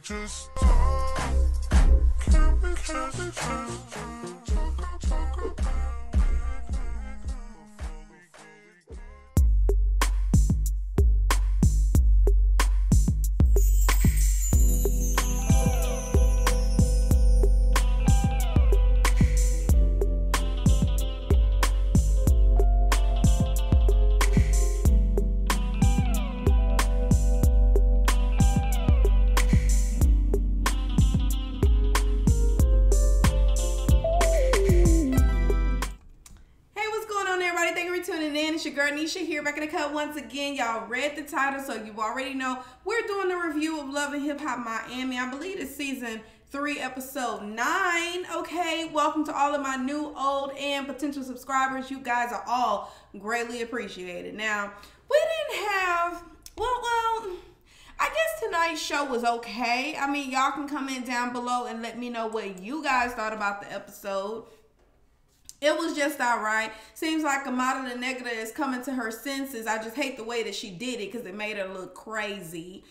just talk? Can we just talk about It's your girl Nesha here, back in the cut once again. Y'all read the title, so you already know we're doing a review of Love and Hip Hop Miami. I believe it's season 3, episode 9. Okay, welcome to all of my new, old, and potential subscribers. You guys are all greatly appreciated. Now, we didn't have, well, I guess tonight's show was okay. I mean, y'all can comment down below and let me know what you guys thought about the episode. It was just all right. Seems like Amada the Negative is coming to her senses. I just hate the way that she did it because it made her look crazy.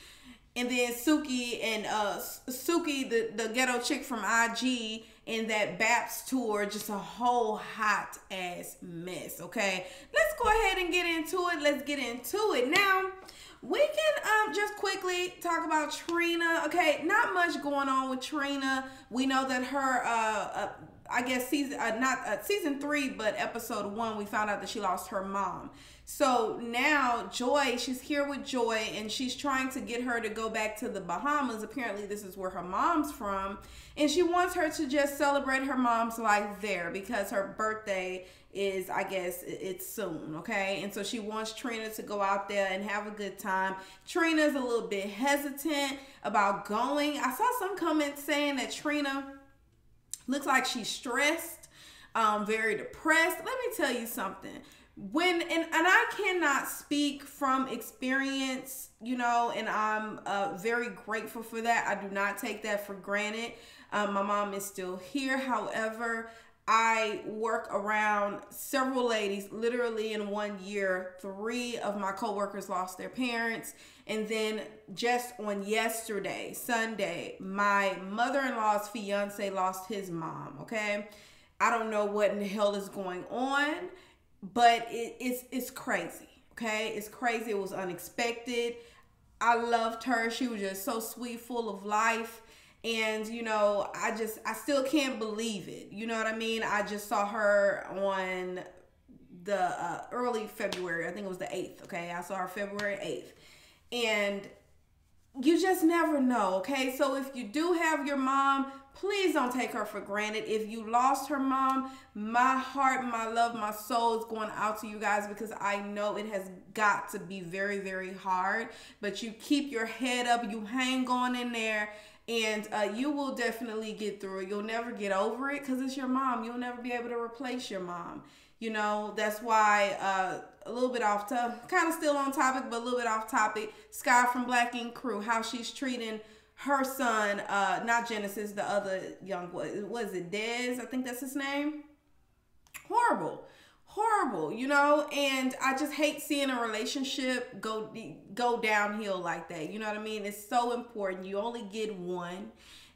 And then Suki and Suki, the ghetto chick from IG, in that Baps tour, just a whole hot ass mess. Okay, let's go ahead and get into it. Let's get into it now. We can just quickly talk about Trina. Okay, not much going on with Trina. We know that her I guess season 3, but episode 1, we found out that she lost her mom. So now Joy, she's here with Joy, and she's trying to get her to go back to the Bahamas. Apparently this is where her mom's from, and she wants her to just celebrate her mom's life there because her birthday is, I guess, it's soon. Okay, and so she wants Trina to go out there and have a good time. Trina's a little bit hesitant about going. I saw some comments saying that Trina looks like she's stressed, very depressed. Let me tell you something. And I cannot speak from experience, you know, and I'm very grateful for that. I do not take that for granted. My mom is still here. However, I work around several ladies. Literally in 1 year, 3 of my coworkers lost their parents. And then just on yesterday, Sunday, my mother-in-law's fiance lost his mom, okay? I don't know what in the hell is going on, but it's crazy, okay? It's crazy. It was unexpected. I loved her. She was just so sweet, full of life. And, you know, I still can't believe it. You know what I mean? I just saw her on the early February. I think it was the 8th, okay? I saw her February 8th. And you just never know, okay? So if you do have your mom, please don't take her for granted. If you lost her mom, my heart, my love, my soul is going out to you guys because I know it has got to be very, very hard. But you keep your head up, you hang on in there, and you will definitely get through it. You'll never get over it because it's your mom. You'll never be able to replace your mom. You know, that's why a little bit off topic, kind of still on topic, but a little bit off topic. Sky from Black Ink Crew, how she's treating her son, not Genesis, the other young boy. Was it Dez? I think that's his name. Horrible. Horrible, you know, and I just hate seeing a relationship go downhill like that. You know what I mean? It's so important. You only get one.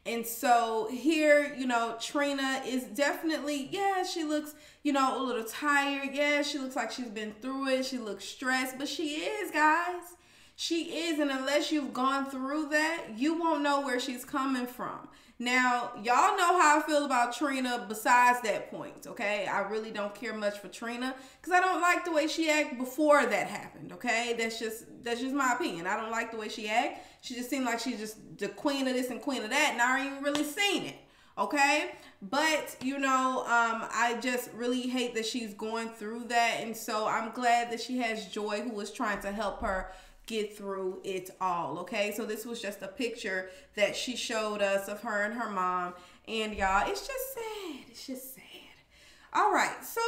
And so here, you know, Trina is definitely, yeah, she looks, you know, a little tired. Yeah, she looks like she's been through it. She looks stressed, but she is, guys. She is, and unless you've gone through that, you won't know where she's coming from. Now, y'all know how I feel about Trina besides that point, okay? I really don't care much for Trina because I don't like the way she acted before that happened, okay? That's just my opinion. I don't like the way she acted. She just seemed like she's just the queen of this and queen of that, and I ain't even really seen it, okay? But, you know, I just really hate that she's going through that, and so I'm glad that she has Joy, who is trying to help her get through it all. Okay, so this was just a picture that she showed us of her and her mom, and y'all, it's just sad. It's just sad. All right, so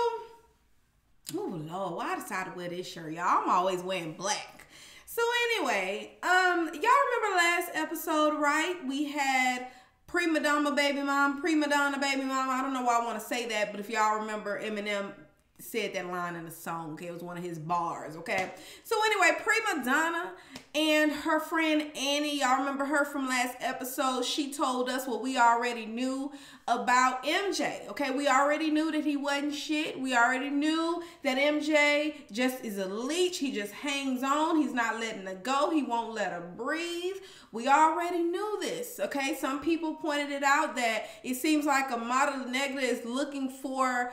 oh Lord, why I decided to wear this shirt, y'all? I'm always wearing black. So anyway, y'all remember last episode, right? We had prima donna baby mom. I don't know why I want to say that, but if y'all remember, Eminem said that line in the song. Okay, it was one of his bars. Okay, so anyway, Prima Donna and her friend Annie, y'all remember her from last episode. She told us what we already knew about MJ. Okay, we already knew that he wasn't shit. We already knew that MJ just is a leech. He just hangs on. He's not letting her go. He won't let her breathe. We already knew this. Okay, some people pointed it out that it seems like Amara Negra is looking for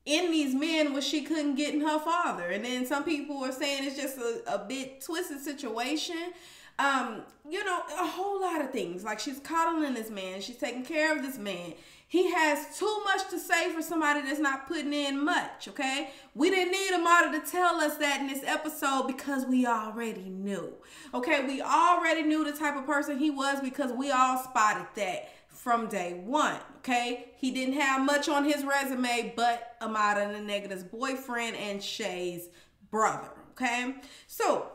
in these men what she couldn't get in her father. And then some people were saying it's just a bit twisted situation. You know, a whole lot of things. Like, she's coddling this man. She's taking care of this man. He has too much to say for somebody that's not putting in much, okay? We didn't need Amara to tell us that in this episode because we already knew, okay? We already knew the type of person he was because we all spotted that from day one, okay? He didn't have much on his resume but Amara Negra's boyfriend and Shay's brother, okay? So,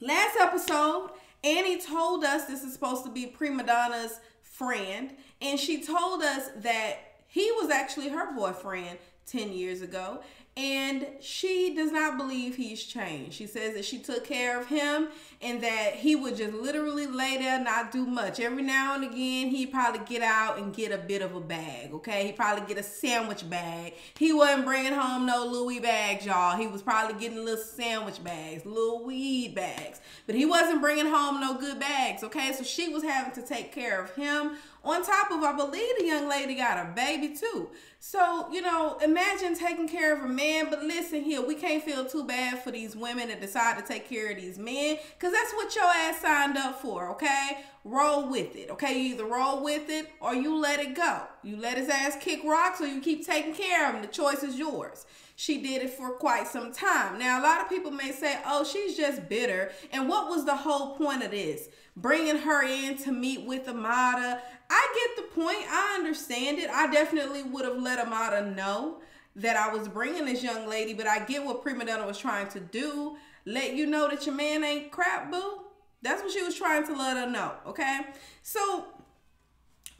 last episode, Annie told us this is supposed to be Prima Donna's friend, and she told us that he was actually her boyfriend 10 years ago, and she does not believe he's changed. She says that she took care of him and that he would just literally lay there, not do much. Every now and again, he'd probably get out and get a bit of a bag, okay? He'd probably get a sandwich bag. He wasn't bringing home no Louis bags, y'all. He was probably getting little sandwich bags, little weed bags. But he wasn't bringing home no good bags, okay? So she was having to take care of him. On top of, I believe the young lady got a baby too. So, you know, imagine taking care of a man. But listen here, we can't feel too bad for these women that decide to take care of these men, because that's what your ass signed up for, okay? Roll with it, okay? You either roll with it or you let it go. You let his ass kick rocks or you keep taking care of him. The choice is yours. She did it for quite some time. Now, a lot of people may say, oh, she's just bitter. And what was the whole point of this? Bringing her in to meet with Amada. I get the point. I understand it. I definitely would have let Amada know that I was bringing this young lady, but I get what Prima Donna was trying to do. Let you know that your man ain't crap, boo. That's what she was trying to let her know, okay? So,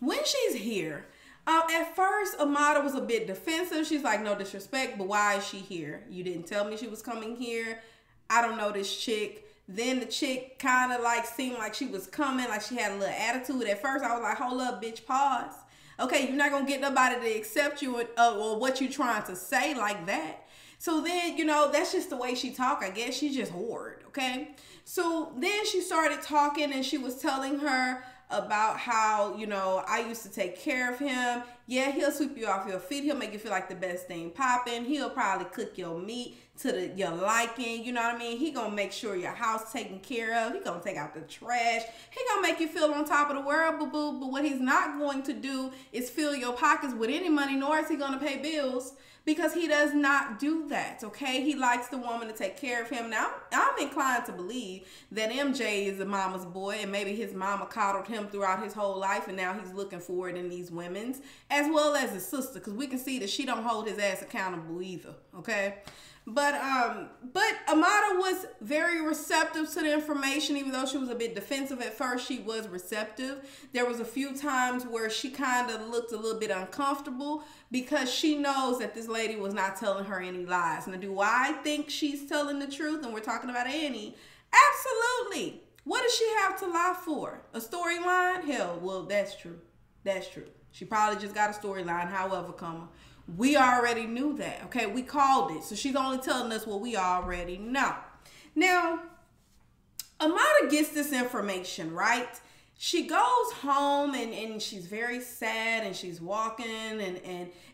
when she's here, at first, Amada was a bit defensive. She's like, no disrespect, but why is she here? You didn't tell me she was coming here. I don't know this chick. Then the chick kind of like seemed like she was coming, like she had a little attitude. At first, I was like, hold up, bitch, pause. Okay, you're not going to get nobody to accept you or what you trying to say like that. So then, you know, that's just the way she talk. I guess she's just horrid, okay? So then she started talking and she was telling her about how, you know, I used to take care of him. Yeah, he'll sweep you off your feet. He'll make you feel like the best thing popping. He'll probably cook your meat to your liking. You know what I mean? He gonna make sure your house taken care of. He gonna take out the trash. He gonna make you feel on top of the world, boo-boo. But what he's not going to do is fill your pockets with any money, nor is he gonna pay bills, because he does not do that, okay? He likes the woman to take care of him. Now, I'm inclined to believe that MJ is a mama's boy, and maybe his mama coddled him throughout his whole life, and now he's looking for it in these women's, as well as his sister, because we can see that she don't hold his ass accountable either, okay? But Amada was very receptive to the information. Even though she was a bit defensive at first, she was receptive. There was a few times where she kind of looked a little bit uncomfortable because she knows that this lady was not telling her any lies. Now, do I think she's telling the truth? And we're talking about Annie. Absolutely. What does she have to lie for? A storyline? Hell, well, that's true. That's true. She probably just got a storyline, however, we already knew that, okay? We called it. So she's only telling us what we already know. Now, Amada gets this information, right? She goes home and she's very sad and she's walking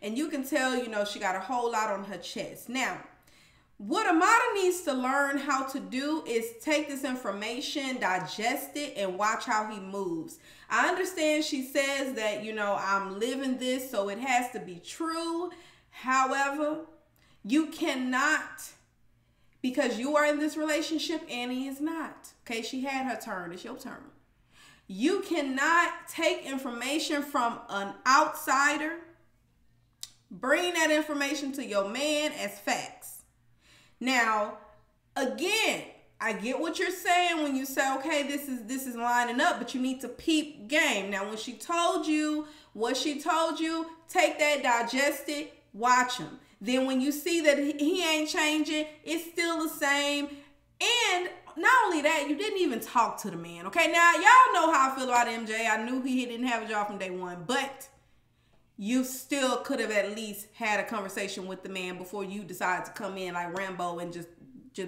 and you can tell, you know, she got a whole lot on her chest. Now, what Amada needs to learn how to do is take this information, digest it, and watch how he moves. I understand she says that, you know, I'm living this, so it has to be true. However, you cannot, because you are in this relationship, Annie is not. Okay, she had her turn. It's your turn. You cannot take information from an outsider, bring that information to your man as facts. Now, again, I get what you're saying when you say, okay, this is lining up, but you need to peep game. Now, when she told you what she told you, take that, digest it, watch him. Then when you see that he ain't changing, it's still the same. And not only that, you didn't even talk to the man. Okay, now y'all know how I feel about MJ. I knew he didn't have a job from day one, but you still could have at least had a conversation with the man before you decided to come in like Rambo and just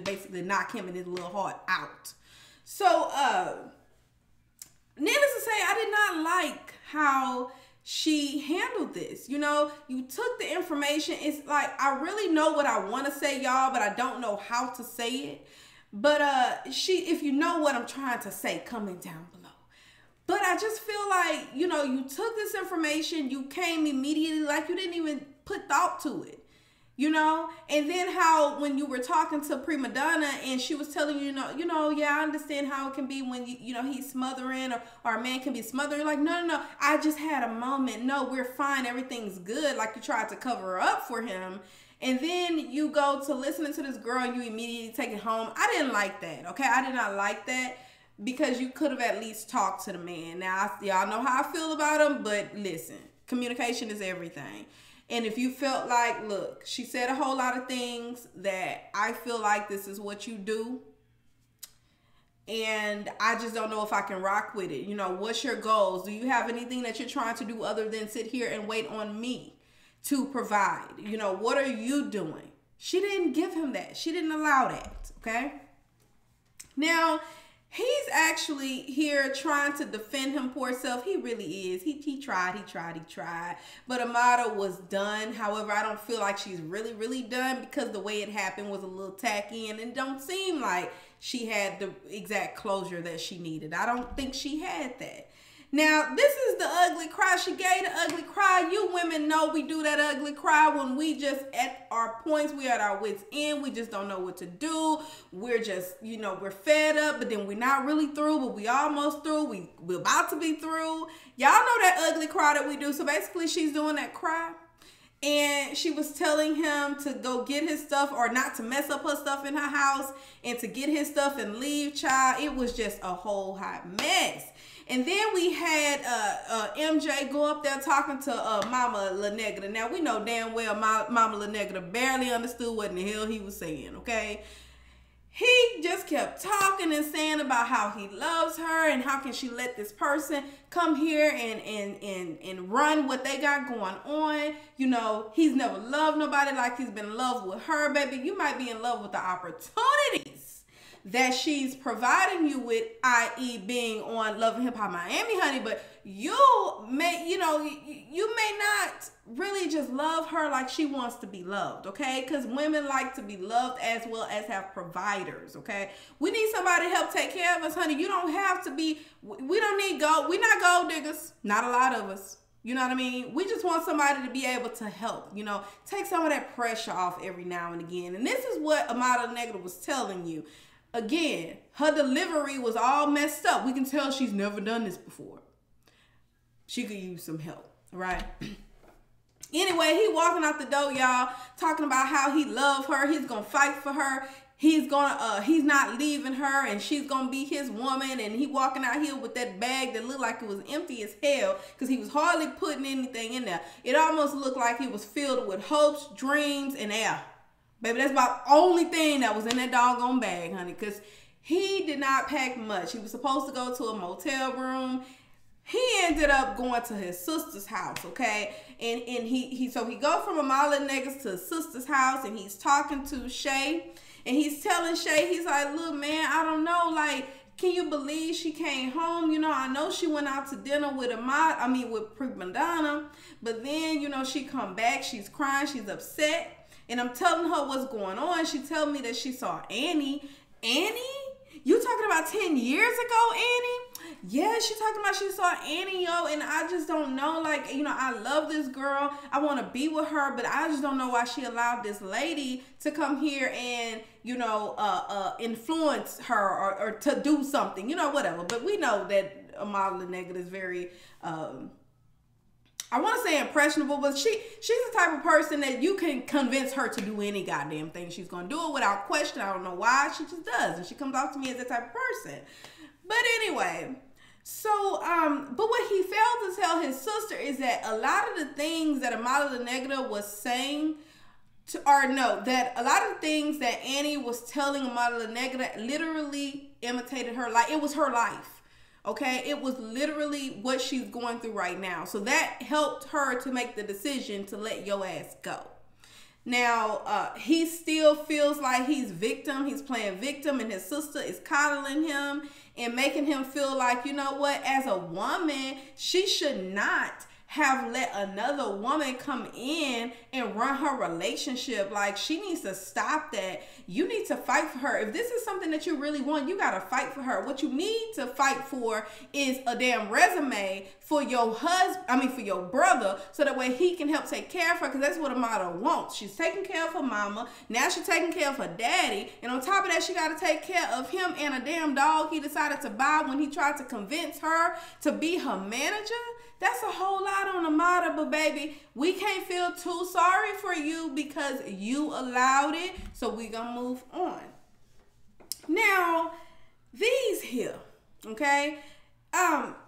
basically knock him and his little heart out. So, needless to say, I did not like how she handled this. You know, you took the information. It's like, I really know what I want to say, y'all, but I don't know how to say it. But if you know what I'm trying to say, comment down below. But I just feel like, you know, you took this information, you came immediately, like you didn't even put thought to it, you know? And then how when you were talking to Prima Donna and she was telling you, yeah, I understand how it can be when, you know, he's smothering or a man can be smothering. Like, no, I just had a moment. No, we're fine. Everything's good. Like you tried to cover up for him. And then you go to listening to this girl and you immediately take it home. I didn't like that, okay? I did not like that. Because you could have at least talked to the man. Now, y'all know how I feel about him, but listen, communication is everything. And if you felt like, look, she said a whole lot of things that I feel like this is what you do, and I just don't know if I can rock with it. You know, what's your goals? Do you have anything that you're trying to do other than sit here and wait on me to provide? You know, what are you doing? She didn't give him that. She didn't allow that, okay? Now, he's actually here trying to defend him poor self. He really is. He tried. But Amada was done. However, I don't feel like she's really done because the way it happened was a little tacky and it don't seem like she had the exact closure that she needed. I don't think she had that. Now, this is the ugly cry. She gave the ugly cry. You women know we do that ugly cry when we just at our points. We at our wits' end. We just don't know what to do. We're just, you know, we're fed up, but then we're not really through, but we almost through. We're about to be through. Y'all know that ugly cry that we do. So basically, she's doing that cry. And she was telling him to go get his stuff or not to mess up her stuff in her house and to get his stuff and leave, child. It was just a whole hot mess. And then we had MJ go up there talking to Mama La Negra. Now, we know damn well Mama La Negra barely understood what in the hell he was saying, okay? He just kept talking and saying about how he loves her and how can she let this person come here and run what they got going on. You know, he's never loved nobody like he's been in love with her, baby. You might be in love with the opportunities that she's providing you with, i.e. being on Love and Hip Hop Miami, honey, but you may not really just love her like she wants to be loved, okay? Because women like to be loved as well as have providers, okay? We need somebody to help take care of us, honey. You don't have to be, we don't need gold, we're not gold diggers, not a lot of us. You know what I mean? We just want somebody to be able to help, you know, take some of that pressure off every now and again. And this is what Amada Negra was telling you. Again, her delivery was all messed up. We can tell she's never done this before. She could use some help, right? Anyway, he walking out the door, y'all, talking about how he love her. He's going to fight for her. He's not leaving her and she's going to be his woman. And he walking out here with that bag that looked like it was empty as hell because he was hardly putting anything in there. It almost looked like it was filled with hopes, dreams, and air. Baby, that's about the only thing that was in that doggone bag, honey, because he did not pack much. He was supposed to go to a motel room. He ended up going to his sister's house, okay? And he go from Amala Negas to his sister's house, and he's talking to Shay, and he's telling Shay, he's like, look, man, I don't know, like, can you believe she came home? You know, I know she went out to dinner with with Prima Donna, but then, you know, she come back, she's crying, she's upset. And I'm telling her what's going on. She told me that she saw Annie. Annie? You talking about 10 years ago, Annie? Yeah, she talking about she saw Annie, yo. And I just don't know. Like, you know, I love this girl. I want to be with her. But I just don't know why she allowed this lady to come here and, you know, influence her or to do something. You know, whatever. But we know that Amala Negra is very... I want to say impressionable, but she's the type of person that you can convince her to do any goddamn thing. She's going to do it without question. I don't know why. She just does. And she comes off to me as that type of person. But anyway, so, but what he failed to tell his sister is that a lot of the things that Amala Negra was saying that a lot of things that Annie was telling Amara Nega literally imitated her life. It was her life. Okay, it was literally what she's going through right now. So that helped her to make the decision to let your ass go. Now, he still feels like he's victim. He's playing victim, and his sister is coddling him and making him feel like, you know what, as a woman, she should not have let another woman come in and run her relationship. Like, she needs to stop that. You need to fight for her. If this is something that you really want, you got to fight for her. What you need to fight for is a damn resume for your for your brother, so that way he can help take care of her, because that's what Amada wants. She's taking care of her mama. Now she's taking care of her daddy. And on top of that, she got to take care of him and a damn dog he decided to buy when he tried to convince her to be her manager. That's a whole lot on Amada, but baby, we can't feel too sorry for you because you allowed it. So we gonna move on. Now, these here, okay?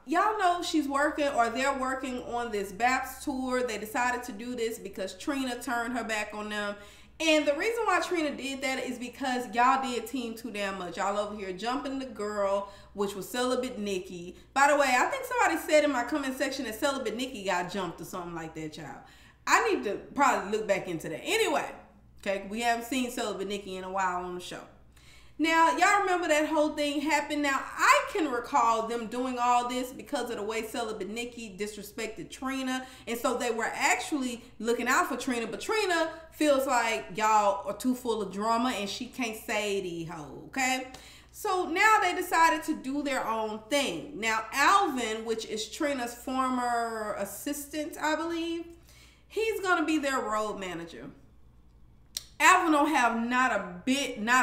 Y'all know she's working, or they're working on this BAPS tour. They decided to do this because Trina turned her back on them. And the reason why Trina did that is because y'all did team too damn much. Y'all over here jumping the girl, which was Celibate Nikki. By the way, I think somebody said in my comment section that Celibate Nikki got jumped or something like that, child. I need to probably look back into that. Anyway, okay, we haven't seen Celibate Nikki in a while on the show. Now, y'all remember that whole thing happened. Now, I can recall them doing all this because of the way Celibate Nikki disrespected Trina. And so they were actually looking out for Trina. But Trina feels like y'all are too full of drama and she can't say the hoe, okay? So now they decided to do their own thing. Now, Alvin, which is Trina's former assistant, I believe, he's going to be their road manager. Alvin don't have not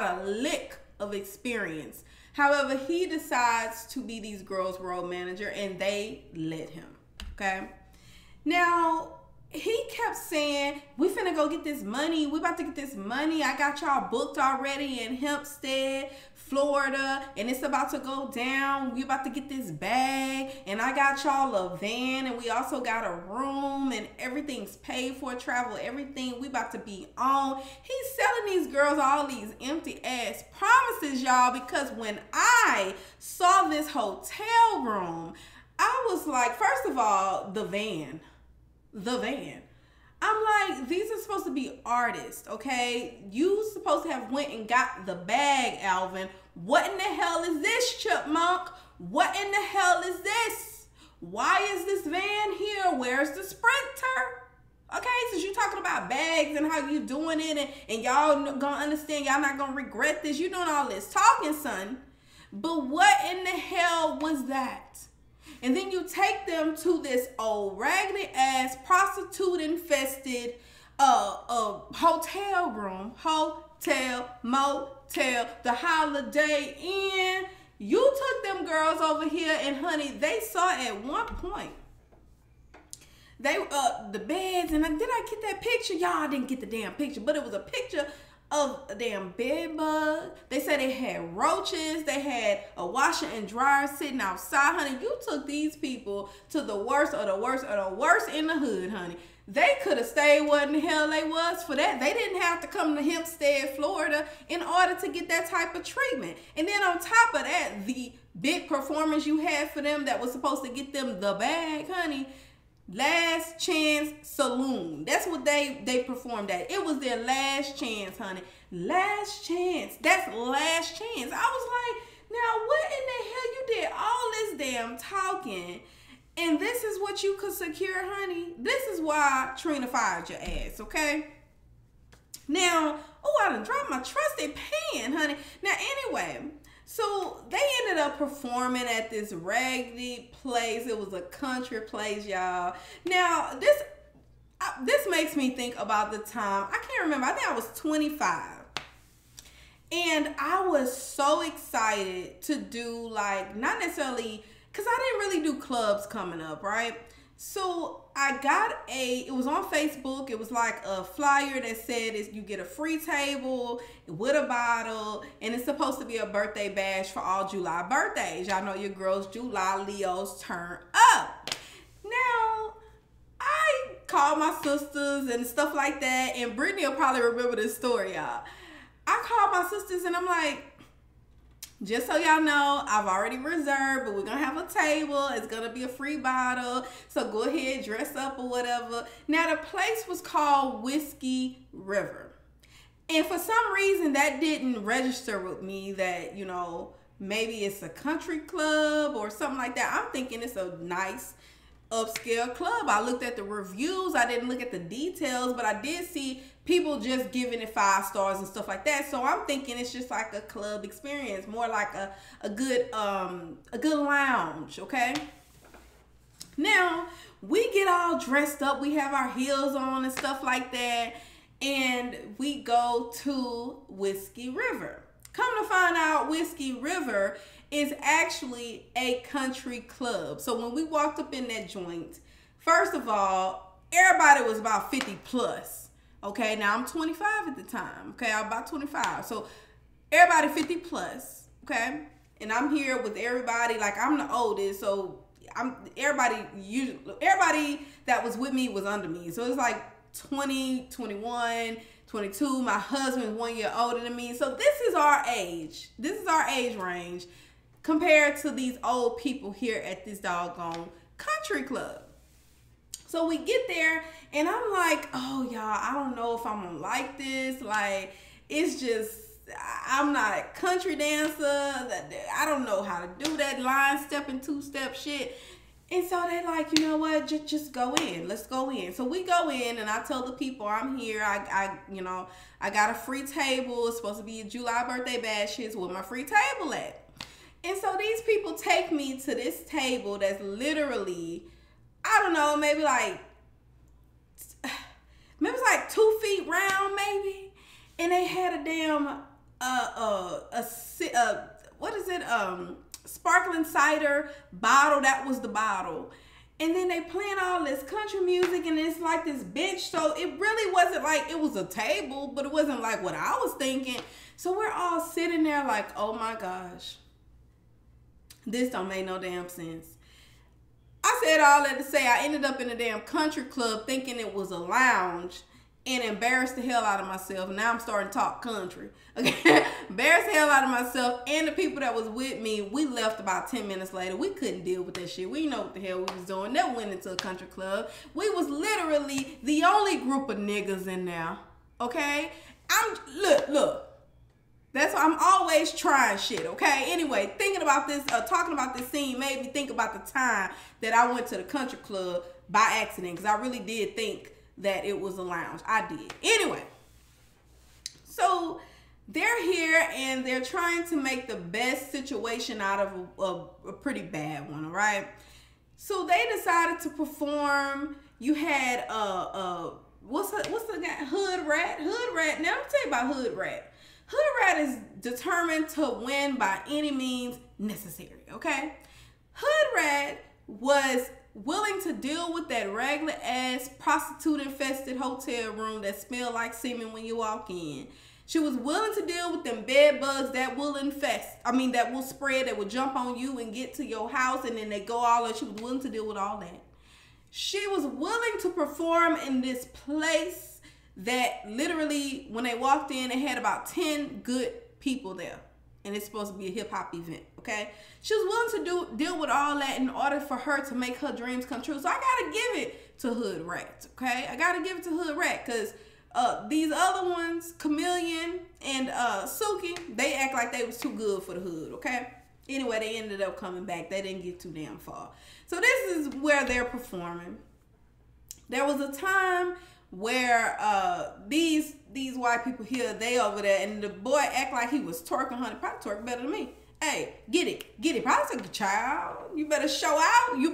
a lick of experience. However, he decides to be these girls' road manager, and they let him, okay? Now, he kept saying, we finna go get this money. We about to get this money. I got y'all booked already in Hempstead, Florida, and it's about to go down. We about to get this bag, and I got y'all a van, and we also got a room, and everything's paid for, travel, everything. We about to be on. He's selling these girls all these empty ass promises, y'all, because when I saw this hotel room, I was like, first of all, the van. I'm like, these are supposed to be artists, okay? You supposed to have went and got the bag, Alvin. What in the hell is this, Chipmunk? What in the hell is this? Why is this van here? Where's the Sprinter? Okay, since you talking about bags and how you doing it, and y'all gonna understand, y'all not gonna regret this. You doing all this talking, son. But what in the hell was that? And then you take them to this old raggedy ass prostitute infested hotel room, motel, the Holiday Inn. You took them girls over here, and honey, they saw at one point the beds, and did I get that picture? Y'all didn't get the damn picture, but it was a picture of a damn bed bug. They said they had roaches. They had a washer and dryer sitting outside, honey. You took these people to the worst of the worst of the worst in the hood, honey. They could have stayed what in the hell they was for that. They didn't have to come to Hempstead, Florida in order to get that type of treatment. And then on top of that, the big performance you had for them that was supposed to get them the bag, honey, Last Chance Saloon. That's what they performed at. It was their last chance, honey. Last chance. That's last chance. I was like, now what in the hell? You did all this damn talking, and this is what you could secure, honey? This is why Trina fired your ass, okay? Now, oh, I done dropped my trusty pen, honey. Now, anyway, so they ended up performing at this raggedy place. It was a country place, y'all. Now, this makes me think about the time, I can't remember, I think I was 25. And I was so excited to do, like, not necessarily, because I didn't really do clubs coming up, right? So I got it was on Facebook. It was like a flyer that said you get a free table with a bottle, and it's supposed to be a birthday bash for all July birthdays. Y'all know your girls, July Leos, turn up. Now, I called my sisters and stuff like that. And Brittany will probably remember this story, y'all. I called my sisters and I'm like, just so y'all know, I've already reserved, but we're going to have a table. It's going to be a free bottle. So go ahead, dress up or whatever. Now, the place was called Whiskey River. And for some reason, that didn't register with me that, you know, maybe it's a country club or something like that. I'm thinking it's a nice upscale club. I looked at the reviews. I didn't look at the details, but I did see people just giving it 5 stars and stuff like that. So I'm thinking it's just like a club experience, more like a good lounge, okay? Now, we get all dressed up. We have our heels on and stuff like that. And we go to Whiskey River. Come to find out, Whiskey River is actually a country club. So when we walked up in that joint, first of all, everybody was about 50 plus. Okay, now I'm 25 at the time. Okay, I'm about 25. So everybody 50 plus. Okay, and I'm here with everybody. Like, I'm the oldest, so everybody that was with me was under me. So it's like 20, 21, 22. My husband's 1 year older than me. So this is our age. This is our age range compared to these old people here at this doggone country club. So we get there and I'm like, oh y'all, I don't know if I'm gonna like this. Like, it's just, I'm not a country dancer. I don't know how to do that line step and 2-step shit. And so they're like, you know what, just go in. Let's go in. So we go in and I tell the people I'm here. I got a free table. It's supposed to be a July birthday bash. Here's where my free table at. And so these people take me to this table that's literally, I don't know, maybe it's like 2 feet round maybe. And they had a damn, sparkling cider bottle. That was the bottle. And then they playing all this country music and it's like this bench. So it really wasn't like, it was a table, but it wasn't like what I was thinking. So we're all sitting there like, oh my gosh, this don't make no damn sense. I said all that to say I ended up in a damn country club thinking it was a lounge and embarrassed the hell out of myself. Now I'm starting to talk country. Okay, embarrassed the hell out of myself and the people that was with me. We left about 10 minutes later. We couldn't deal with that shit. We know what the hell we was doing. Never went into a country club. We was literally the only group of niggas in there. Okay, look. That's why I'm always trying shit, okay? Anyway, thinking about this, talking about this scene made me think about the time that I went to the country club by accident, because I really did think that it was a lounge. I did. Anyway, so they're here and they're trying to make the best situation out of a pretty bad one, all right? So they decided to perform. You had what's the guy? Hood Rat. Now let me tell you about Hood Rat. Hood Rat is determined to win by any means necessary, okay? Hood Rat was willing to deal with that regular ass prostitute infested hotel room that smelled like semen when you walk in. She was willing to deal with them bed bugs that will that will spread, that will jump on you and get to your house and then they go all over. She was willing to deal with all that. She was willing to perform in this place that literally, when they walked in, they had about 10 good people there. And it's supposed to be a hip-hop event, okay? She was willing to deal with all that in order for her to make her dreams come true. So I got to give it to Hood Rat, okay? I got to give it to Hood Rat because these other ones, Chameleon and Suki, they act like they was too good for the hood, okay? Anyway, they ended up coming back. They didn't get too damn far. So this is where they're performing. There was a time where these white people here, they over there, and the boy act like he was twerking, honey. Probably twerk better than me. Hey, get it. Probably took a child. You better show out.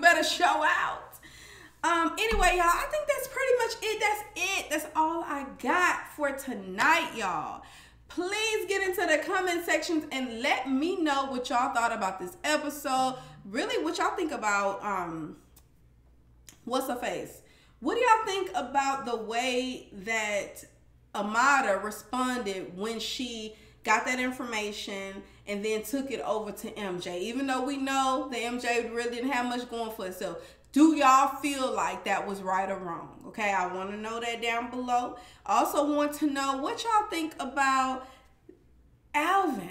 Anyway, y'all, I think that's pretty much it. That's all I got for tonight, y'all. Please get into the comment sections and let me know what y'all thought about this episode. Really, what y'all think about what's her face? What do y'all think about the way that Amada responded when she got that information and then took it over to MJ? Even though we know that MJ really didn't have much going for herself, Do y'all feel like that was right or wrong? Okay, I want to know that down below. I also want to know what y'all think about Alvin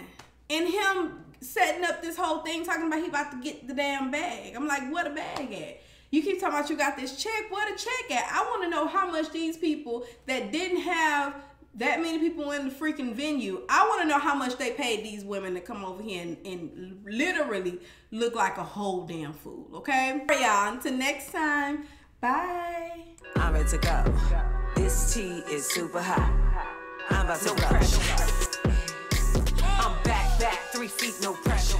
and him setting up this whole thing, talking about he about to get the damn bag. I'm like, what a bag at? You keep talking about you got this check. What a check at? I want to know how much these people that didn't have that many people in the freaking venue, I want to know how much they paid these women to come over here and literally look like a whole damn fool, okay? All right, y'all, until next time, bye. I'm ready to go. This tea is super hot. I'm about to go. I'm back, 3 feet, no pressure.